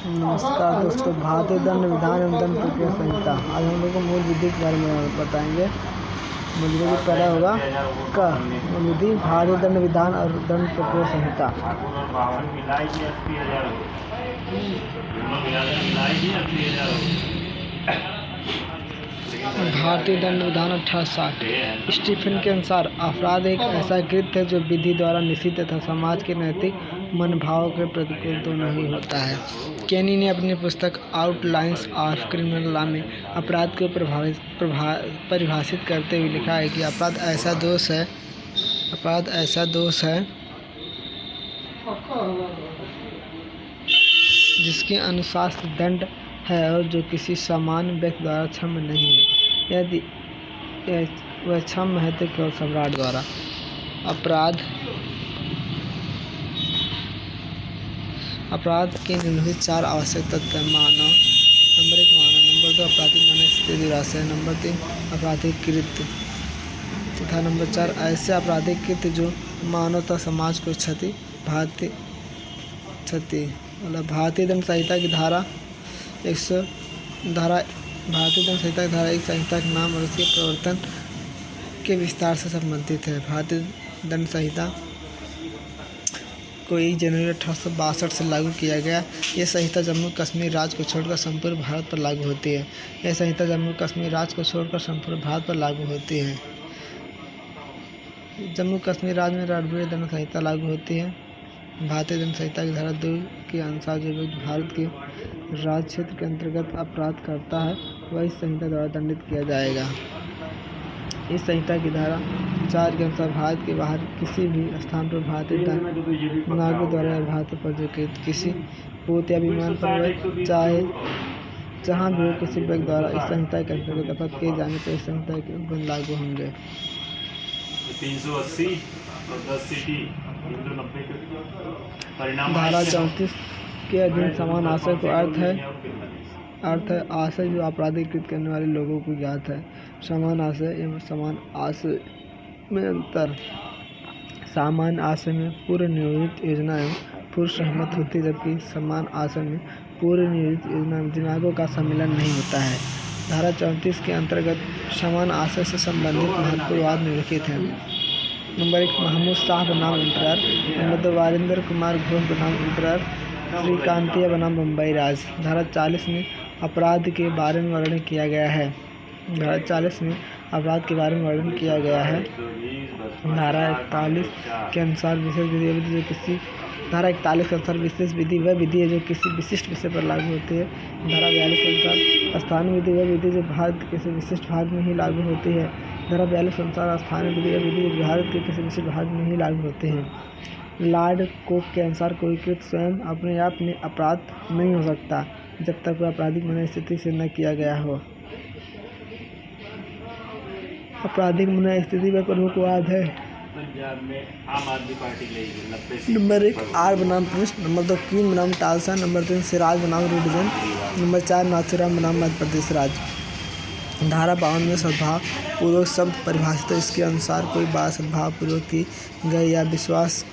नमस्कार दोस्तों, भारतीय दंड विधान एवं दंड प्रक्रिया संहिता। आज हम लोग को मूल विधि के बारे में बताएंगे। मूल विधि पहला होगा क मूल विधि भारतीय दंड विधान और दंड प्रक्रिया संहिता। भारतीय दंड विधान 1860 स्टीफन के अनुसार अपराध एक ऐसा कृत्य है जो विधि द्वारा निश्चित तथा समाज के नैतिक मनोभाव के प्रतिकूल तो नहीं होता है। केनी ने अपनी पुस्तक आउटलाइंस ऑफ क्रिमिनल लॉ में अपराध को परिभाषित करते हुए लिखा है कि अपराध ऐसा दोष है जिसके अनुशासन दंड है और जो किसी सामान्य व्यक्ति द्वारा क्षम्य नहीं है। यदि वह क्षम्य है तो केवल सम्राट द्वारा। अपराध के निम्नलिखित 4 आवश्यक तत्व हैं। नंबर 1 मानव, नंबर 2 आपराधिक मानव स्थिति दुराशय, नंबर 3 आपराधिक कृत्य तथा नंबर 4 ऐसे आपराधिक कृत्य जो मानव तथा समाज को क्षति। भारतीय दंड संहिता की धारा 1 संहिता के नाम और उसके प्रवर्तन के विस्तार से संबंधित है। भारतीय दंड संहिता को 1 जनवरी 1862 से लागू किया गया। यह संहिता जम्मू कश्मीर राज्य को छोड़कर संपूर्ण भारत पर लागू होती है। जम्मू कश्मीर राज्य में राष्ट्रीय दंड संहिता लागू होती है। भारतीय दंड संहिता की धारा 2 के अनुसार जो व्यक्ति भारत के राज्य क्षेत्र के अंतर्गत अपराध करता है वह इस संहिता द्वारा दंडित किया जाएगा। इस संहिता की धारा 4 के अनुसार भारत के बाहर किसी भी स्थान पर भारतीय नागरिक द्वारा भारत पर जो किसी पोत या विमान पर चाहे जहाँ भी हो किसी व्यक्ति द्वारा इस संहिता के अंतर्गत अपराध किए जाने पर इस संहिता के उपबंध लागू होंगे। 380 और 10 सीटी 390 परिणाम। धारा 34 के अधीन समान आशय को अर्थ है आशय जो आपराधिक कृत्य करने वाले लोगों को ज्ञात है। समान आशय एवं समान आशय में अंतर। सामान्य आशय में पूर्व नियोजित योजना एवं पूर्व सहमत होती है, जबकि समान आशय में पूर्व नियोजित योजना में दिमागों का सम्मिलन नहीं होता है। धारा 34 के अंतर्गत समान आशय से संबंधित महत्वपूर्ण वाद निम्नलिखित हैं। नंबर 1 महमूद शाह बनाम इंटरर, नंबर 2 वारिंदर कुमार घोष बनाम इंटरर, श्रीकांतिया बनाम बम्बई राज। धारा 40 में अपराध के बारे में वर्णन किया गया है। धारा 41 में धारा 41 के अनुसार विशेष विधि वह विधि है जो किसी विशिष्ट विषय पर लागू होती है। धारा 42 के अनुसार स्थानीय विधि वह विधि जो भारत के किसी विशिष्ट भाग में ही लागू होती है। धारा 42 के अनुसार स्थानीय विधि वह विधि जो भारत के किसी विशिष्ट भाग में ही लागू होती है। लॉर्ड कोक के अनुसार कोई कृत्य स्वयं अपने आप में अपराध नहीं हो सकता जब तक वह आपराधिक मनोस्थिति से न किया गया हो। आपराधिक मनोस्थिति में प्रमुख वाद है। पंजाब में आम आदमी पार्टी लेगी नंबर 1 आर बनाम पुरुष, नंबर 2 क्वीन बनाम टालसा, नंबर 3 सिराज बनाम रूडजन, नंबर 4 नाथुराम बनाम मध्य प्रदेश राज्य। धारा 52 में सद्भाव पूर्वक शब्द परिभाषित है। इसके अनुसार कोई बात सद्भाव पूर्वक की गई या विश्वास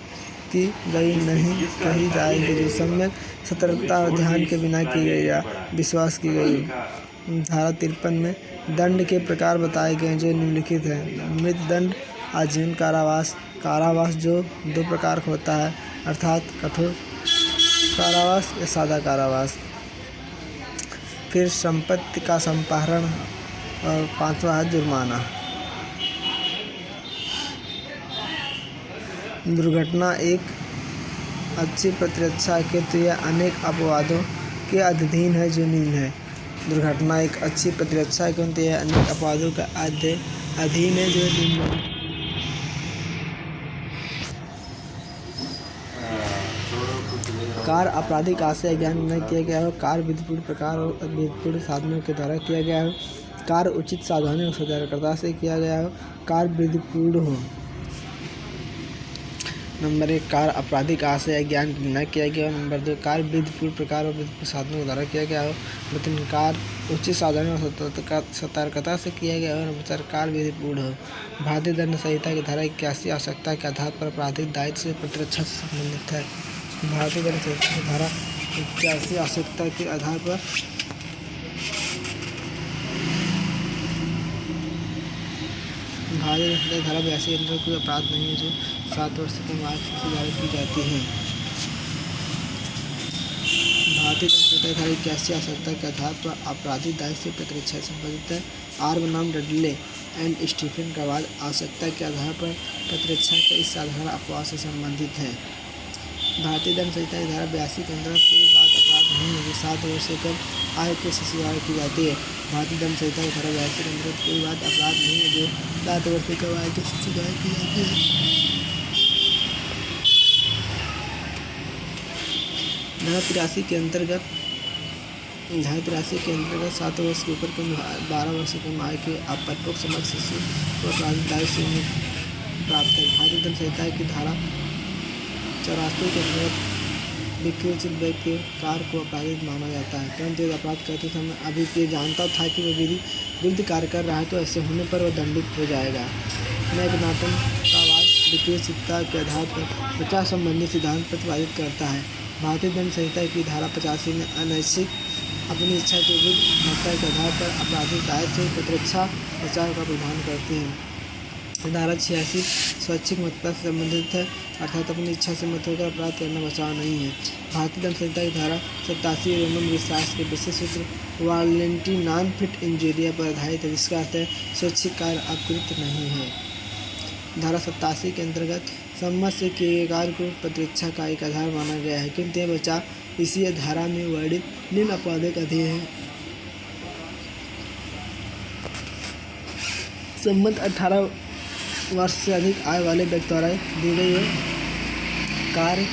की गई नहीं कही जाएगी जो सम्यक सतर्कता और ध्यान के बिना की गई या विश्वास की गई। धारा 53 में दंड के प्रकार बताए गए जो निम्नलिखित हैं। मृत्युदंड, आजीवन कारावास जो 2 प्रकार का होता है अर्थात कठोर कारावास या सादा कारावास। फिर संपत्ति का संपाहरण और 5वां है जुर्माना। दुर्घटना एक अच्छी प्रतिरक्षा के तो यह अनेक अपवादों के अधीन है जो निम्न है। दुर्घटना एक अच्छी प्रतिरक्षा है किंतु यह अनेक अपवादों का अधीन है जो निम्न है। कार्य आपराधिक आशय ज्ञान में किया गया हो। कार्य विधिपूर्ण प्रकार और विधिपूर्ण साधनों के द्वारा किया गया हो। कार्य उचित सावधानी और सतर्कता से किया गया हो। कार्य विधिपूर्ण हो। नंबर 1 कार्य आपराधिक आशय ज्ञान न किया गया हो। नंबर 2 कार्य विधिपूर्ण प्रकार और विधिपूर्ण साधनों के द्वारा किया गया हो। नंबर 3 कार्य उचित सावधानी और सतर्कता से किया गया हो। नंबर 4 कार्य विधिपूर्ण हो। भारतीय दंड संहिता की धारा 81 आवश्यकता के आधार पर आपराधिक दायित्व से प्रतिरक्षा से संबंधित है। भारतीय दंड संहिता की धारा 81 आवश्यकता के आधार पर भारतीय दंड संहिता धारा 82 के अंदर कोई अपराध नहीं है जो 7 वर्ष से कम आयु की सजा की जाती है। भारतीय दंड संहिता धारा 81 आवश्यकता के आधार पर आपराधिक दायित्व से प्रतिरक्षा से संबंधित है। आर बनाम डडले एंड स्टीफन का वाद आवश्यकता के आधार पर प्रतिरक्षा के इस साधारण अपवाद से संबंधित है। भारतीय दंड संहिता की धारा 82 के अंतर्गत कोई बात अपराध नहीं है जो 7 वर्ष से कम आयु की सजा की जाती है। भारतीय दंड संहिता की धारा 82 के अंतर्गत कोई बात अपराध नहीं है जो 7 वर्ष से कम आयु की सजा की जाती है। धारा 83 के अंतर्गत 7 वर्ष के ऊपर कम 12 वर्ष से कम आयु के अपरिपक्व समझ शिशु को अपराधिक दायित्व से प्राप्त है। भारतीय दंड संहिता की धारा 84 के अंतर्गत विकृत व्यक्ति कार्य को अपराधिक माना जाता है, परंतु यदि अपराध करते समय अभी ये जानता था कि वह विरुद्ध कार्य कर रहा है तो ऐसे होने पर वह दंडित हो जाएगा। मैग्नाटन का वाद विकृतता के आधार पर बचाव संबंधी सिद्धांत प्रतिपादित करता है। भारतीय दंड संहिता की धारा 85 में अनैच्छिक अपनी इच्छा के विरुद्ध हत्या के आधार पर आपराधिक दायित्व से प्रतिरक्षा बचाव का प्रावधान करती है। धारा 86 स्वैच्छिक मतदान से संबंधित है, अर्थात अपनी इच्छा से मत होकर अपराध करना बचाव नहीं है। भारतीय दंड संहिता की धारा 87 रोमन विश्वास के विशेष सूत्र वालेंटी नॉन फिट इंजूरिया पर आधारित है, जिसका अर्थ है स्वैच्छिक कार्य अकृत नहीं है। धारा 87 के अंतर्गत सम्मत से किए गए कार्य को प्रतिरक्षा का एक आधार माना गया है, किंतु यह बचाव इसी धारा में वर्णित निम्न अपराधों का अधीन है। सम्मत 18 वर्ष से अधिक आयु वाले व्यक्ति द्वारा दी गई है कार्य।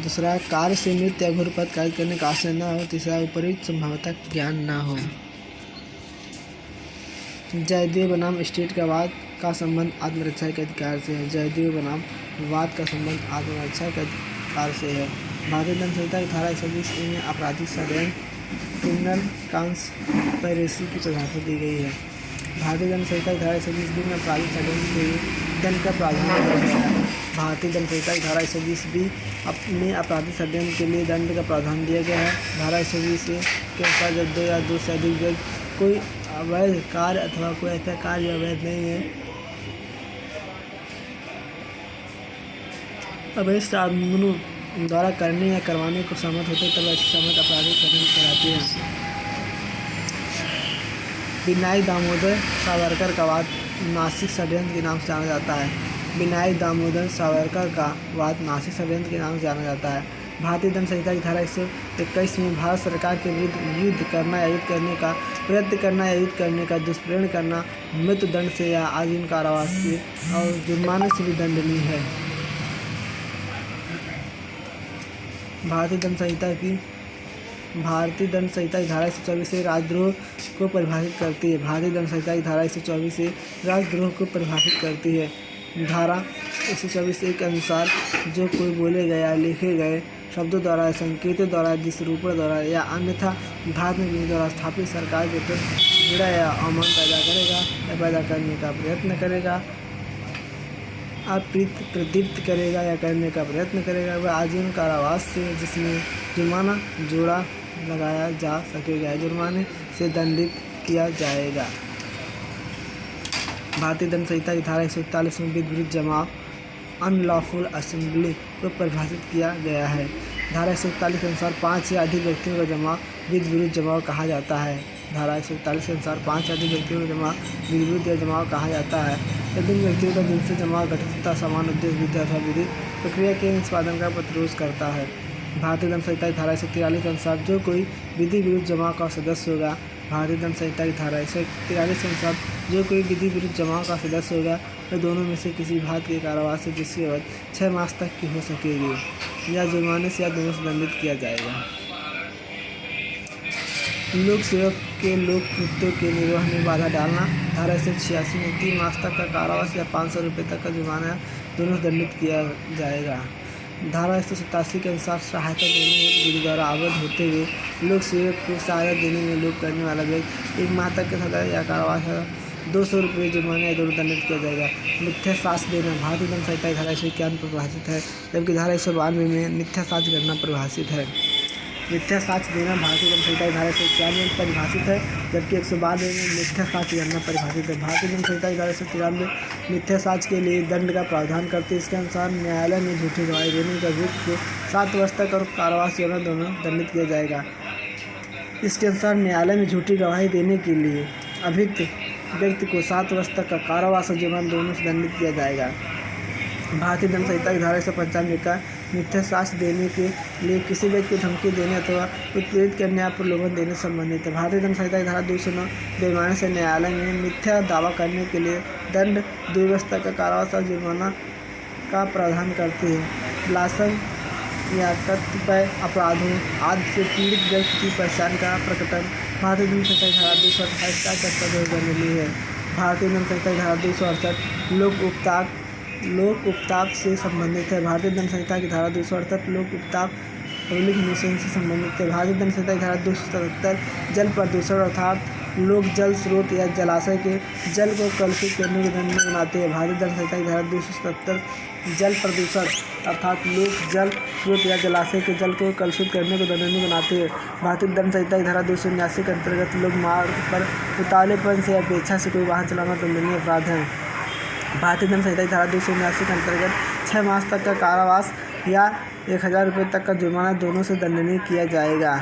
दूसरा, कार्य से मृत या घोरपद कार्य करने का आशय न हो। तीसरा, उपयुक्त संभावता ज्ञान न हो। जयदेव बनाम स्टेट का वाद का संबंध आत्मरक्षा के अधिकार से है। जयदेव बनाम वाद का संबंध आत्मरक्षा के अधिकार से है। भारतीय दंड संहिता की धारा 120 में आपराधिक षड्यंत्र क्रिमिनल कॉन्स्पिरेसी की परिभाषा दी गई है। भारतीय दंड संहिता की धारा 120 में आपराधिक षड्यंत्र के लिए दंड का प्रावधान किया गया है। भारतीय दंड संहिता की धारा 120 में आपराधिक षड्यंत्र के लिए दंड का प्रावधान दिया गया है। धारा 120 के अनुसार जब 2 या 2 से अधिक व्यक्ति कोई अवैध कार्य अथवा कोई ऐसा कार्य अवैध नहीं है, अवैध साधनों द्वारा करने या करवाने को सहमत होते तब ऐसे सहमत आपराधिक षड्यंत्र कराती है। विनायक दामोदर सावरकर का वाद नासिक षड्यंत्र के नाम से जाना जाता है। विनायक दामोदर सावरकर का वाद नासिक षड्यंत्र के नाम से जाना जाता है। भारतीय दंड संहिता की धारा 121 में भारत सरकार के विरुद्ध युद्ध करना या युद्ध करने का प्रयत्न करना या युद्ध करने का दुष्प्रेरण करना मृत्यु दंड से या आजीवन कारावास से और जुर्माने से भी दंडनीय है। भारतीय दंड संहिता की धारा 124 से राजद्रोह को परिभाषित करती है। भारतीय दंड संहिता की धारा 124 से राजद्रोह को परिभाषित करती है। धारा 124 के अनुसार जो कोई बोले गए या लिखे गए शब्दों द्वारा, संकेतों द्वारा, दिशारूपण द्वारा या अन्यथा धार्मिक विधि द्वारा स्थापित सरकार के प्रति घृणा या अवमान पैदा करेगा या पैदा करने का प्रयत्न करेगा, प्रदीप्त करेगा या करने का प्रयत्न करेगा, वह आजीवन कारावास से जिसमें जुर्माना जोड़ा लगाया जा सकेगा, जुर्माने से दंडित किया जाएगा। भारतीय दंड संहिता की धारा 141 में विरुद्ध जमाव अनलॉफुल असेंबली को परिभाषित किया गया है। धारा 141 के अनुसार 5 या अधिक व्यक्तियों का जमाव विरुद्ध जमाव कहा जाता है। धारा 141 के अनुसार 5 या अधिक व्यक्तियों का जमाव विरुद्ध या जमाव कहा जाता है। यदि व्यक्तियों का जिनसे जमाव घटित तथा समान उद्देश्य विधि अथवा विधि प्रक्रिया के निष्पादन का प्रतिरोध करता है। भारतीय दंड संहिता की धारा 143 के अनुसार जो कोई विधि विरुद्ध जमाव का सदस्य होगा। भारतीय दंड संहिता की धारा 143 के अनुसार जो कोई विधि विरुद्ध जमाव का सदस्य होगा वह दोनों में से किसी भांति के कारावास से जिसकी अवधि 6 मास तक की हो सकेगी या जुर्माने से या दोनों से दंडित किया जाएगा। लोक सेवक के लोक कृत्यों के निर्वहन में बाधा डालना। धारा 186 में 3 मास तक का कारावास या 500 रुपये तक का जुर्माना दोनों से दंडित किया जाएगा। धारा 187 के अनुसार सहायता देने में विधि द्वारा आबद्ध होते हुए लोक सेवक को सहायता देने में लोप करने वाला व्यक्ति 1 माह तक के सजा या कारावास 200 रुपये जुर्माना या दोनों दंडित किया जाएगा। मिथ्या साक्ष्य देना। भारतीय दंड संहिता की धारा 191 परिभाषित है, जबकि धारा 192 में मिथ्या साक्ष्य करना परिभाषित है। मिथ्या साक्ष्य देना भारतीय दंड संहिता की धारा 191 में परिभाषित है, जबकि 192 में मिथ्या साक्ष्य देना परिभाषित है। भारतीय दंड संहिता की धारा 193 मिथ्या साक्ष्य के लिए दंड का प्रावधान करती है। इसके अनुसार न्यायालय में झूठी गवाही देने के अभियुक्त को 7 वर्ष तक और कारावास जुर्माना दोनों दंडित किया जाएगा। इसके अनुसार न्यायालय में झूठी गवाही देने के लिए अभियुक्त व्यक्ति को 7 वर्ष तक का कारावास और जुर्माना दोनों से दंडित किया जाएगा। भारतीय दंड संहिता की धारा 195 का मिथ्या साक्ष्य देने के लिए किसी व्यक्ति को धमकी देने अथवा उत्पीड़ित करने या प्रलोभन देने से संबंधित है। भारतीय दंड संहिता की धारा 209 बेईमानी से न्यायालय में मिथ्या दावा करने के लिए दंड 2 वर्ष तक का कारावास और जुर्माना का प्रावधान करती है। विलासन या कतिपय अपराधों आदि से पीड़ित व्यक्ति की पहचान का प्रकटन भारतीय दंड संहिता की धारा 228 का कर्तव्य दंडनीय है। भारतीय दंड संहिता की धारा 268 लोक उपताप से संबंधित है। भारतीय दंड संहिता की धारा 268 लोक उपताप पब्लिक न्यूसेंस से संबंधित है। भारतीय दंड संहिता की धारा 277 जल प्रदूषण अर्थात लोग जल स्रोत या जलाशय के जल को कलुषित करने के दंड में बनाते हैं। भारतीय दंड संहिता की धारा 277 जल प्रदूषण अर्थात लोग जल स्रोत या जलाशय के जल को कलुषित करने को दंडनीय बनाते हैं। भारतीय दंड संहिता की धारा 279 के अंतर्गत लोग मार्ग पर उतावलेपन से या स्वेच्छा से कोई वाहन चलाना दंडनीय अपराध है। भारतीय दंड संहिता की धारा 279 के अंतर्गत 6 मास तक का कारावास या 1000 रुपये तक का जुर्माना दोनों से दंडनीय किया जाएगा।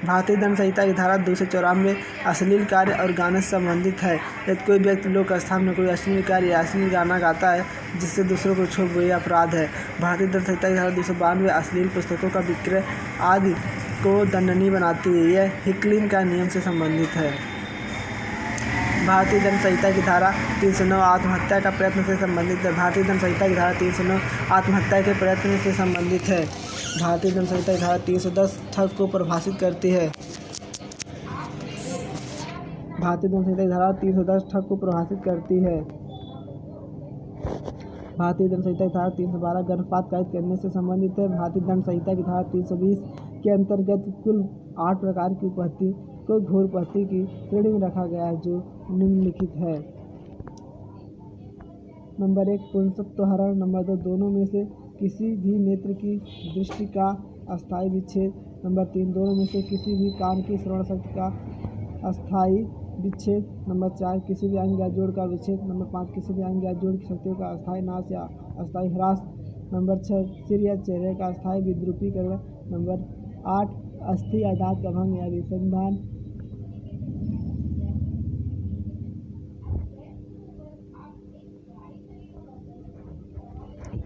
भारतीय दंड संहिता की धारा 294 अश्लील कार्य और गाने से संबंधित है। यदि कोई व्यक्ति लोक स्थान में कोई अश्लील कार्य या अश्लील गाना गाता है जिससे दूसरों को क्षोभ हुए, अपराध है। भारतीय दंड संहिता की धारा 292 अश्लील पुस्तकों का विक्रय आदि को दंडनीय बनाती है। यह हिकलिन का नियम से संबंधित है। भारतीय दंड संहिता की धारा 309 आत्महत्या का प्रयत्न से संबंधित है। भारतीय दंड संहिता की धारा 309 आत्महत्या के प्रयत्न से संबंधित है। भारतीय दंड संहिता की धारा 310 ठग को परिभाषित करती है। भारतीय दंड संहिता की धारा 310 ठग को परिभाषित करती है। भारतीय दंड संहिता की धारा 312 गर्भपात कायद करने से संबंधित है। भारतीय दंड संहिता की धारा 320 के अंतर्गत कुल 8 प्रकार की उपहत्या को घोर उपहत्या की श्रेणी में रखा गया है, जो निम्नलिखित है। नंबर 1 पुंसत्वहरण। नंबर 2 दोनों में से किसी भी नेत्र की दृष्टि का अस्थायी विच्छेद। नंबर 3 दोनों में से किसी भी कान की श्रवण शक्ति का अस्थायी विच्छेद। नंबर 4 किसी भी अंग या जोड़ का विच्छेद। नंबर 5 किसी भी अंग या जोड़ की शक्तियों का अस्थायी नाश या अस्थायी ह्रास। नंबर 6 सिर या चेहरे का अस्थायी विद्रूपीकरण। नंबर 8 अस्थि या दांत का भंग या विसंधान।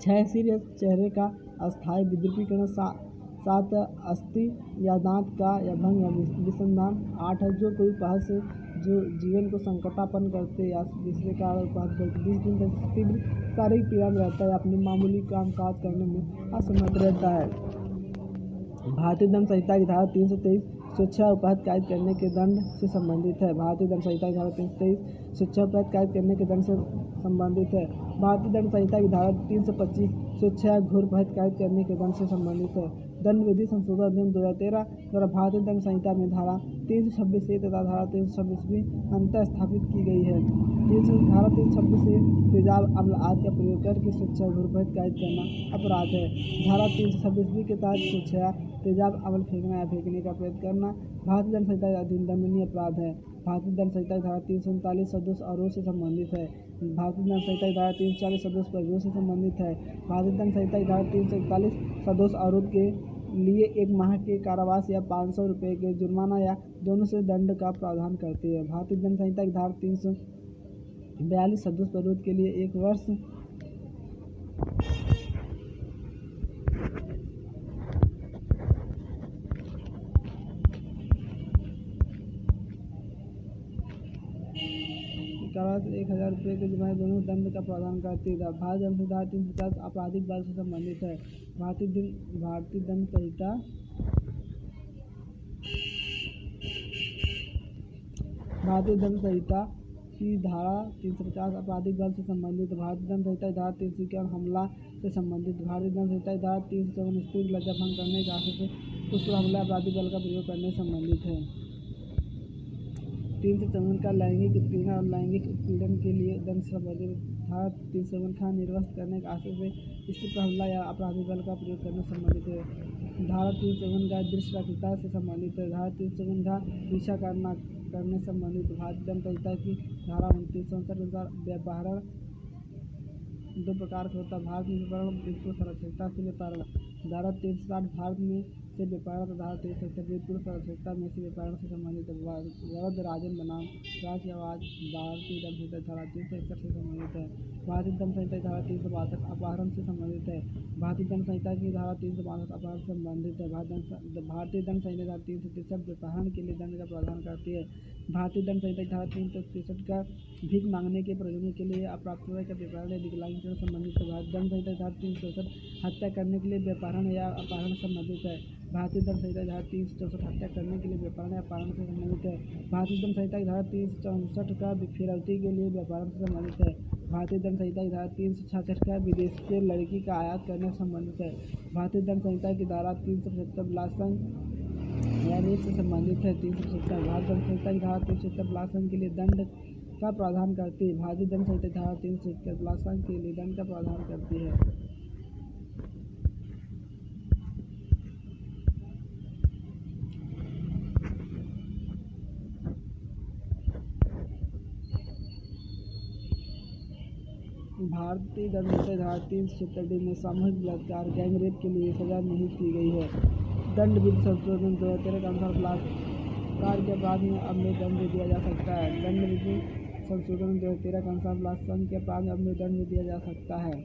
छह सिर या चेहरे का अस्थायी विद्रूपीकरण। 7 अस्थि या दांत का या भंग या विसंधान। 8 है जो कोई उपहास से जो जीवन को संकटापन्न करते या जिससे कारण उपहास करते 20 दिन तक तीव्र शारीरिक पीड़ा में रहता है, अपने मामूली काम काज करने में असमर्थ रहता है। भारतीय दंड संहिता की धारा 323 स्वेच्छा उपहत्या कायद करने के दंड से संबंधित है। भारतीय दंड संहिता की धारा 323 स्वेच्छा उपहत्या कायद करने के दंड से संबंधित है। भारतीय दंड संहिता की धारा 325 स्वेच्छा घोर उपहत्या कायद करने के दंड से संबंधित है। दंड विधि संशोधन अधिनियम 2013 द्वारा भारतीय दंड संहिता में धारा 326 तथा धारा 326 भी अंतर स्थापित की गई है। धारा 326 से तेजाब अम्ल आदि का प्रयोग करके स्वेच्छा घोर उपहत्या कायद करना अपराध है। धारा 326 के तहत स्वेच्छा तेजाब अम्ल फेंकना या फेंकने का प्रयत्न करना भारतीय दंड संहिता का अधीन दंडनीय अपराध है। भारतीय दंड संहिता की धारा 339 सदोष आरोप से संबंधित है। भारतीय दंड संहिता की धारा 340 सदोष प्रयोग से संबंधित है। भारतीय दंड संहिता की धारा 341 सदोष आरोप के लिए 1 माह के कारावास या 500 रुपये के जुर्माना या दोनों से दंड का प्रावधान करती है। भारतीय दंड संहिता की धारा 342 सदोष प्रयोग के लिए 1 वर्ष कारावास 1000 रुपये के जुर्माने दोनों दंड का प्रावधान करती है। भारतीय दंड संहिता 350 आपराधिक बल से संबंधित है। भारतीय दंड संहिता की धारा 350 आपराधिक बल से संबंधित। भारतीय दंड संहिता की धारा 351 हमला से संबंधित। भारतीय दंड संहिता की धारा 354 स्त्री लज्जा भंग करने के आशय से उस पर हमला आपराधिक बल का प्रयोग करने से संबंधित है। 354 का लैंगिक उत्पीड़न और लैंगिक उत्पीड़न के लिए दंड से संबंधित धारा 351 का निर्वस्त करने के आशय से स्थिति पर हमला या आपराधिक बल का प्रयोग करने से संबंधित है। धारा 351 का दृश्यता से संबंधित है। धारा 351 का पीछा करने से संबंधित। भारतीय दंड संहिता की धारा 29 के अनुसार व्यापारण दो प्रकार का होता है। भारत में व्यापारण वित्तीय साक्षरता से व्यापारण। धारा 360 भारत में से व्यापारण। धारा 370 वित्तीय साक्षरता में से व्यापारण से संबंधित है। वरद राजन बनाम राज्य आवाज भारतीय दंड संहिता धारा 361 से संबंधित है। भारतीय दंड संहिता धारा 362 अपहरण से संबंधित है। भारतीय दंड संहिता की धारा 362 अपहरण से संबंधित है। भारतीय दंड संहिता धारा 363 व्यापारण के लिए दंड का प्रावधान करती है। भारतीय दंड संहिता धारा 363 का भीख मांगने के प्रयोजनों के लिए अप्राप्तता का व्यापारण या विकलांगीकरण संबंधित है। भारतीय दंड संहिता धारा 364 हत्या करने के लिए व्यापारण या अपहरण संबंधित है। भारतीय दंड संहिता धारा 364 हत्या करने के लिए व्यापारण या अपहरण से संबंधित है। भारतीय दंड संहिता धारा 364 का फिरौती के लिए व्यापारण से संबंधित है। भारतीय दंड संहिता की धारा 366 का विदेश से लड़की का आयात करने से संबंधित है। भारतीय दंड संहिता की धारा 375 बलात्कार या रेप से संबंधित है। 370 भारतीय दंड संहिता की धारा 370 बलात्कार के लिए दंड का प्रावधान करती है। भारतीय दंड संहिता धारा 370 बलात्कार के लिए दंड का प्रावधान करती है। भारतीय दंड संहिता धारा 370 में सामूहिक बलात्कार गैंग रेप के लिए सजा निहित की गई है। दंड विधि संशोधन 2013 के अनुसार बलात्कार के अपराध में अब में दंड दिया जा सकता है। दंड विधि संशोधन 2013 के अनुसार बलात्कार के अपराध में अब में दंड दिया जा सकता है।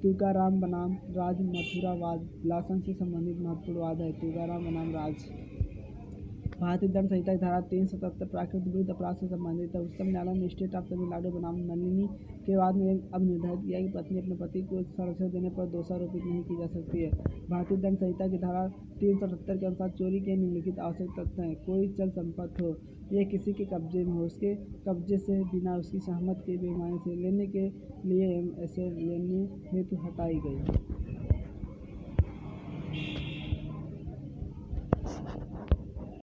तुकाराम बनाम राज मथुरावाद बलात्कार से संबंधित महत्वपूर्ण वाद है। तुकाराम बनाम राज। भारतीय दंड संहिता धारा 377 प्राकृतिक विरुद्ध अपराध से संबंधित है। उच्चतम न्यायालय ने स्टेट ऑफ तमिलनाडु बनाम नलिनी के बाद में अब निर्धारित किया कि पत्नी अपने पति को संरक्षण देने पर दोषारोपित नहीं की जा सकती है। भारतीय दंड संहिता की धारा 370 के अनुसार चोरी के निम्नलिखित आवश्यक तथ्य हैं। कोई चल संपत्ति हो, यह किसी के कब्जे में हो, उसके कब्जे से बिना उसकी सहमति के बेईमानी से लेने के लिए एवं ऐसे लेने हेतु हटाई गई।